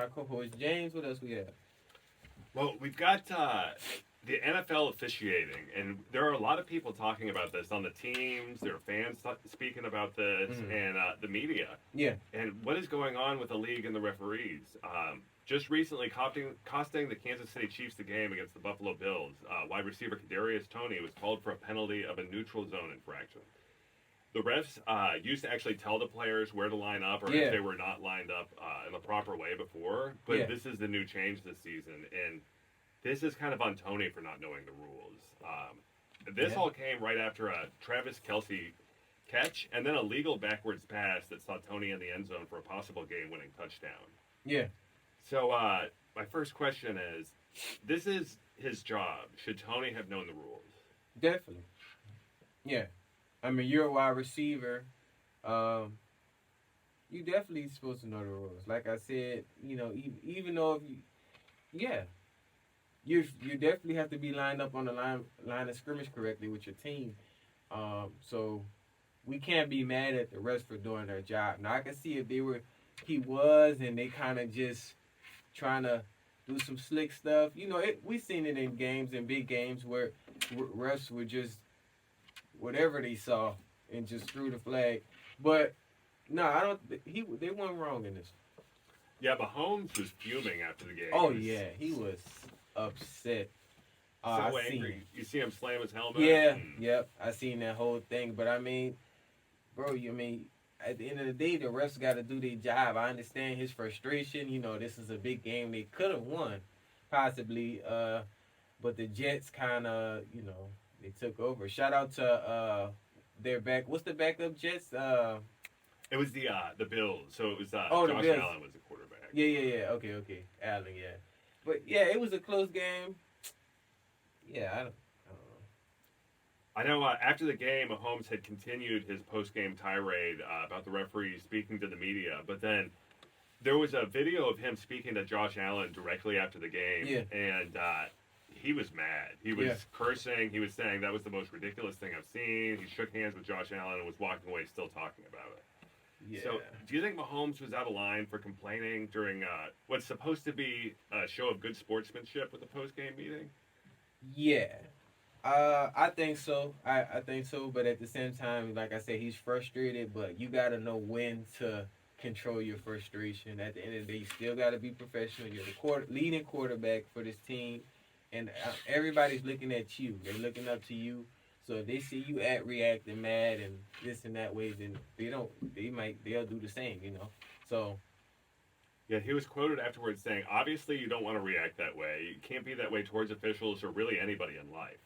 my co-host James. What else we have? Well, we've got the NFL officiating, and there are a lot of people talking about this on the teams. There are fans speaking about this, and the media. Yeah. And what is going on with the league and the referees? Just recently, costing the Kansas City Chiefs the game against the Buffalo Bills. Wide receiver Kadarius Toney was called for a penalty of a neutral zone infraction. The refs used to actually tell the players where to line up, or if they were not lined up in the proper way before. But this is the new change this season, and this is kind of on Toney for not knowing the rules. This all came right after a Travis Kelce catch, and then a legal backwards pass that saw Toney in the end zone for a possible game-winning touchdown. Yeah. So my first question is, this is his job. Should Toney have known the rules? Definitely. Yeah. I mean, you're a wide receiver. You definitely supposed to know the rules. Like I said, even though if you definitely have to be lined up on the line of scrimmage correctly with your team. So we can't be mad at the refs for doing their job. Now I can see if he was, and they kind of just trying to do some slick stuff. We've seen it in games, in big games, where refs were just whatever they saw and just threw the flag. But no, I don't. They weren't wrong in this. Yeah, Mahomes was fuming after the game. Oh yeah, he was upset. So angry. You see him slam his helmet. Yeah, yep. I seen that whole thing. But I mean, bro, at the end of the day, the refs got to do their job. I understand his frustration. This is a big game. They could have won, possibly. But the Jets kind of, they took over. Shout out to their back. What's the backup Jets? It was the Bills. So it was Josh the Bills. Allen was the quarterback. Yeah. Okay. Allen, yeah. But yeah, it was a close game. Yeah, I don't know. I know after the game, Mahomes had continued his post-game tirade about the referees speaking to the media, but then there was a video of him speaking to Josh Allen directly after the game, and he was mad. He was cursing. He was saying that was the most ridiculous thing I've seen. He shook hands with Josh Allen and was walking away still talking about it. Yeah. So, do you think Mahomes was out of line for complaining during what's supposed to be a show of good sportsmanship with a post-game meeting? Yeah. I think so. I think so. But at the same time, like I said, he's frustrated. But you got to know when to control your frustration. At the end of the day, you still got to be professional. You're the leading quarterback for this team, and everybody's looking at you. They're looking up to you. So if they see you reacting mad and this and that way, then they'll do the same. So. Yeah, he was quoted afterwards saying, obviously you don't want to react that way. You can't be that way towards officials or really anybody in life.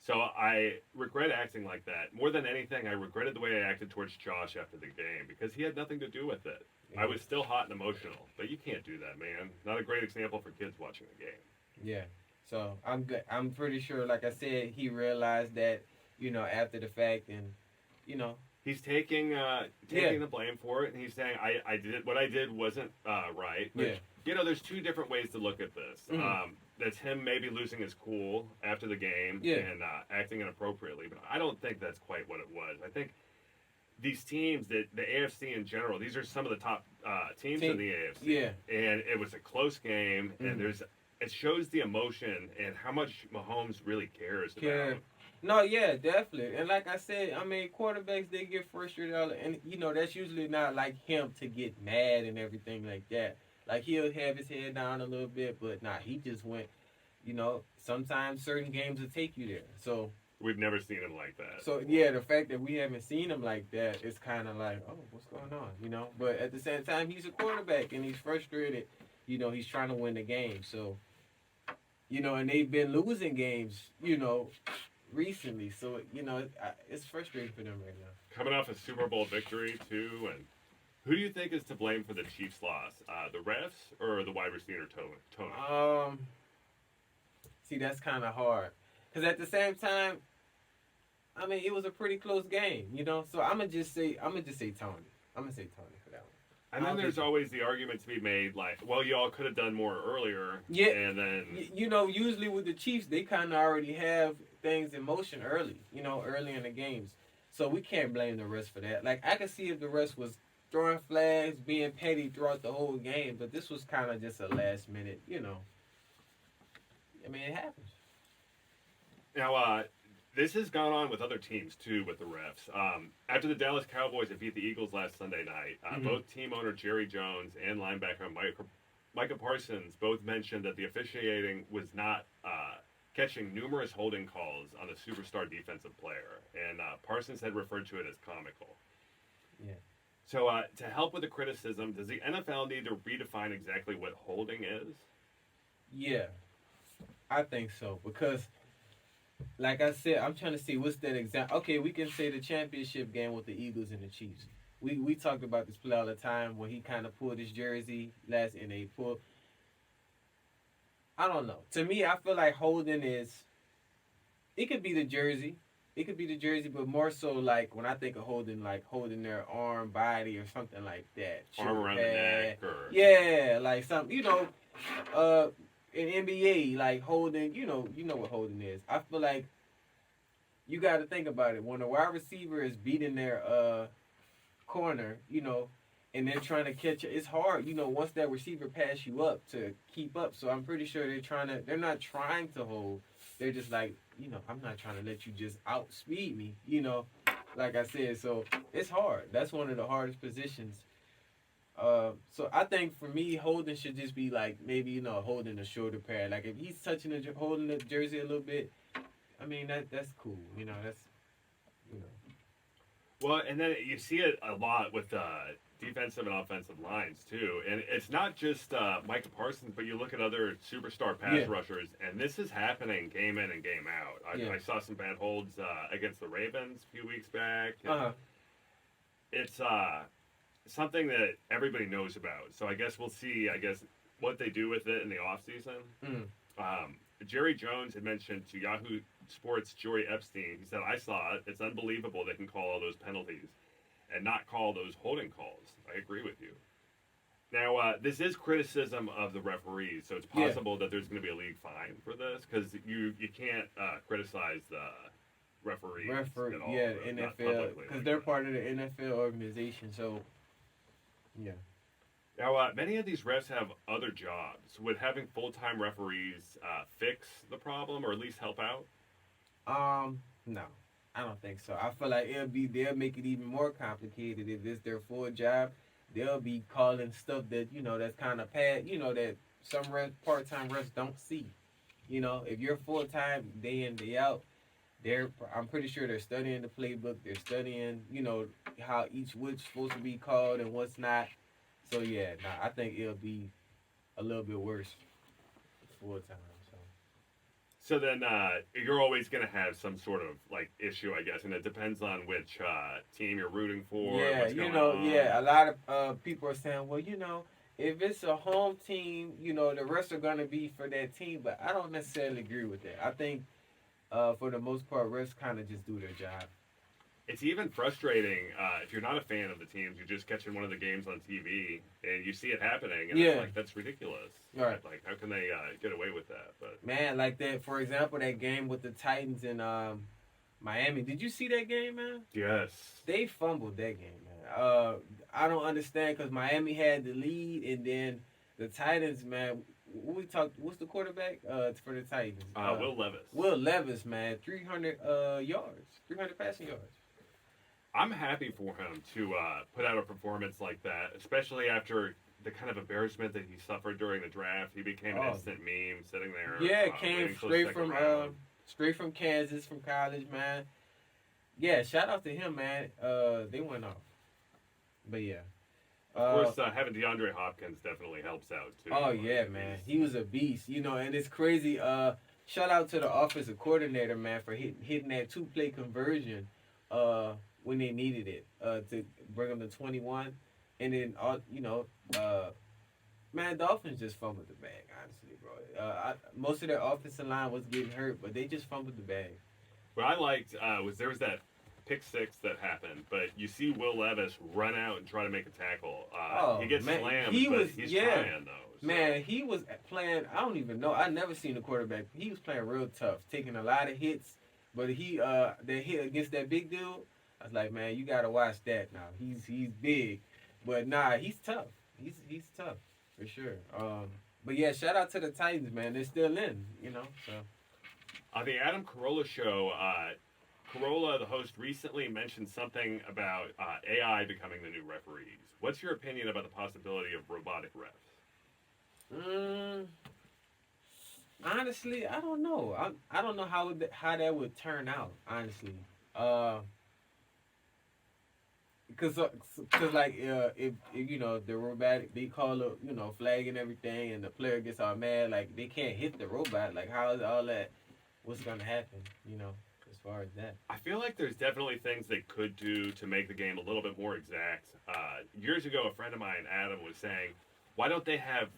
So I regret acting like that. More than anything, I regretted the way I acted towards Josh after the game because he had nothing to do with it. Yeah. I was still hot and emotional, but you can't do that, man. Not a great example for kids watching the game. Yeah. So I'm good. I'm pretty sure, like I said, he realized that, after the fact, and, He's taking the blame for it, and he's saying, I did what I did wasn't right. But, there's two different ways to look at this. Mm-hmm. That's him maybe losing his cool after the game and acting inappropriately. But I don't think that's quite what it was. I think these teams, the AFC in general, these are some of the top teams in the AFC. Yeah. And it was a close game, and it shows the emotion and how much Mahomes really cares about. No, yeah, definitely. And like I said, quarterbacks, they get frustrated. And, that's usually not like him to get mad and everything like that. Like, he'll have his head down a little bit, but he just went, sometimes certain games will take you there. So we've never seen him like that. So, yeah, the fact that we haven't seen him like that is kind of like, oh, what's going on, But at the same time, he's a quarterback, and he's frustrated. He's trying to win the game. So, and they've been losing games, recently. So, it's frustrating for them right now. Coming off a Super Bowl victory, too, and who do you think is to blame for the Chiefs' loss? The refs or the wide receiver, Toney? See, that's kind of hard. Because at the same time, it was a pretty close game, So I'm going to just say Tony. I'm going to say Tony for that one. And then there's always the argument to be made, like, well, y'all could have done more earlier. Yeah. And then... usually with the Chiefs, they kind of already have things in motion early, early in the games. So we can't blame the refs for that. Like, I could see if the refs was throwing flags, being petty throughout the whole game. But this was kind of just a last minute, I mean, it happens. Now, this has gone on with other teams too with the refs. After the Dallas Cowboys had beat the Eagles last Sunday night, both team owner Jerry Jones and linebacker Micah Parsons both mentioned that the officiating was not catching numerous holding calls on a superstar defensive player, and Parsons had referred to it as comical. Yeah. So, to help with the criticism, does the NFL need to redefine exactly what holding is? Yeah, I think so because, like I said, I'm trying to see what's that example. Okay, we can say the championship game with the Eagles and the Chiefs. We talked about this play all the time when he kind of pulled his jersey last and they pulled. I don't know. To me, I feel like holding is. It could be the jersey. It could be the jersey, but more so like when I think of holding, like holding their arm, body, or something like that. Arm around the neck, or yeah, like something. In NBA, like holding. You know what holding is. I feel like you got to think about it when a wide receiver is beating their corner, and they're trying to catch it. It's hard, once that receiver pass you up to keep up. So I'm pretty sure they're not trying to hold. They're just like, I'm not trying to let you just outspeed me, like I said. So it's hard. That's one of the hardest positions. So I think for me, holding should just be like maybe, holding the shoulder pad. Like if he's holding the jersey a little bit, I mean, that's cool. That's, well, and then you see it a lot with defensive and offensive lines too, and it's not just Micah Parsons, but you look at other superstar pass rushers, and this is happening game in and game out. I saw some bad holds against the Ravens a few weeks back. It's something that everybody knows about. So I guess we'll see. What they do with it in the offseason. Jerry Jones had mentioned to Yahoo Sports Jory Epstein. He said, "I saw it. It's unbelievable they can call all those penalties and not call those holding calls." I agree with you. Now, this is criticism of the referees, so it's possible that there's going to be a league fine for this because you can't criticize the referees at all. Yeah, NFL, because they're part of the NFL organization. So, yeah. Now, many of these refs have other jobs. Would having full-time referees fix the problem or at least help out? No, I don't think so. I feel like they'll make it even more complicated if it's their full job. They'll be calling stuff that that's kind of that some part-time refs don't see. If you're full-time day in day out, I'm pretty sure they're studying the playbook. They're studying how what's supposed to be called and what's not. So yeah, I think it'll be a little bit worse full time. So then you're always going to have some sort of like issue, I guess, and it depends on which team you're rooting for. Yeah, what's going on. A lot of people are saying, well, if it's a home team, the rest are going to be for that team. But I don't necessarily agree with that. I think for the most part, refs kind of just do their job. It's even frustrating if you're not a fan of the teams. You're just catching one of the games on TV and you see it happening, and it's like that's ridiculous. Right? Like, how can they get away with that? But man, like that. For example, that game with the Titans in Miami. Did you see that game, man? Yes. They fumbled that game, man. I don't understand because Miami had the lead, and then the Titans, man. What's the quarterback for the Titans? Will Levis. Will Levis, man, 300 yards, 300 passing yards. I'm happy for him to put out a performance like that, especially after the kind of embarrassment that he suffered during the draft. He became an instant meme sitting there. Yeah, came straight from Kansas, from college, man. Yeah, shout out to him, man. They went off. But yeah. Of course, having DeAndre Hopkins definitely helps out too. Oh yeah, man, he was a beast, and it's crazy. Shout out to the offensive coordinator, man, for hitting that 2-play conversion when they needed it to bring them to 21, and then man, Dolphins just fumbled the bag, honestly, bro. Most of their offensive line was getting hurt, but they just fumbled the bag. What I liked there was that pick six that happened, but you see Will Levis run out and try to make a tackle. He gets slammed, he's trying though. So. Man, he was playing. I don't even know. I never seen a quarterback. He was playing real tough, taking a lot of hits. But that hit against that big dude, I was like, man, you gotta watch that now. He's big. But nah, he's tough. He's tough for sure. But yeah, shout out to the Titans, man. They're still in, you know. So On the Adam Carolla show, Carolla, the host, recently mentioned something about AI becoming the new referees. What's your opinion about the possibility of robotic refs? Honestly, I don't know. I don't know how that would turn out. Honestly, cause like if you know the robotic they call it flag and everything and the player gets all mad like they can't hit the robot like how is all that what's gonna happen as far as that. I feel like there's definitely things they could do to make the game a little bit more exact. Years ago, a friend of mine, Adam, was saying, why don't they have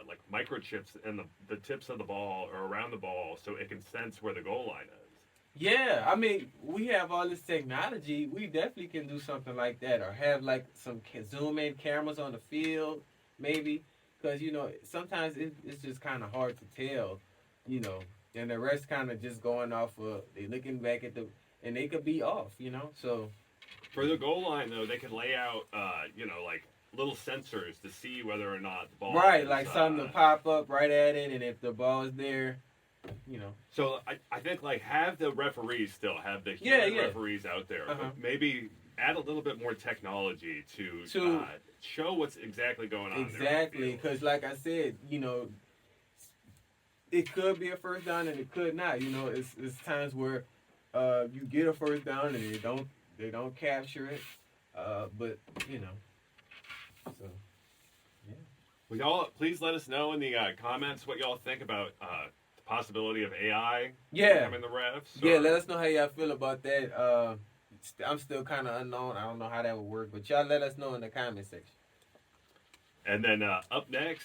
like microchips in the tips of the ball or around the ball so it can sense where the goal line is? Yeah, I mean we have all this technology. We definitely can do something like that or have like some zoom in cameras on the field maybe because sometimes it's just kind of hard to tell you know and the rest kind of just going off of they looking back at the and they could be off so For the goal line, though, they could lay out, like little sensors to see whether or not the ball right is, like something to pop up right at it and if the ball is there. So I think like have the referees still have the Yeah, human yeah. referees out there, Uh-huh. but maybe add a little bit more technology to show what's exactly going on. Exactly, because like I said, it could be a first down and it could not. It's times where you get a first down and they don't capture it. But so yeah. Well, y'all, please let us know in the comments what y'all think about the possibility of AI Yeah. becoming the refs. Yeah, or- let us know how y'all feel about that. I'm still kind of unknown. I don't know how that would work, but y'all let us know in the comment section. And then up next.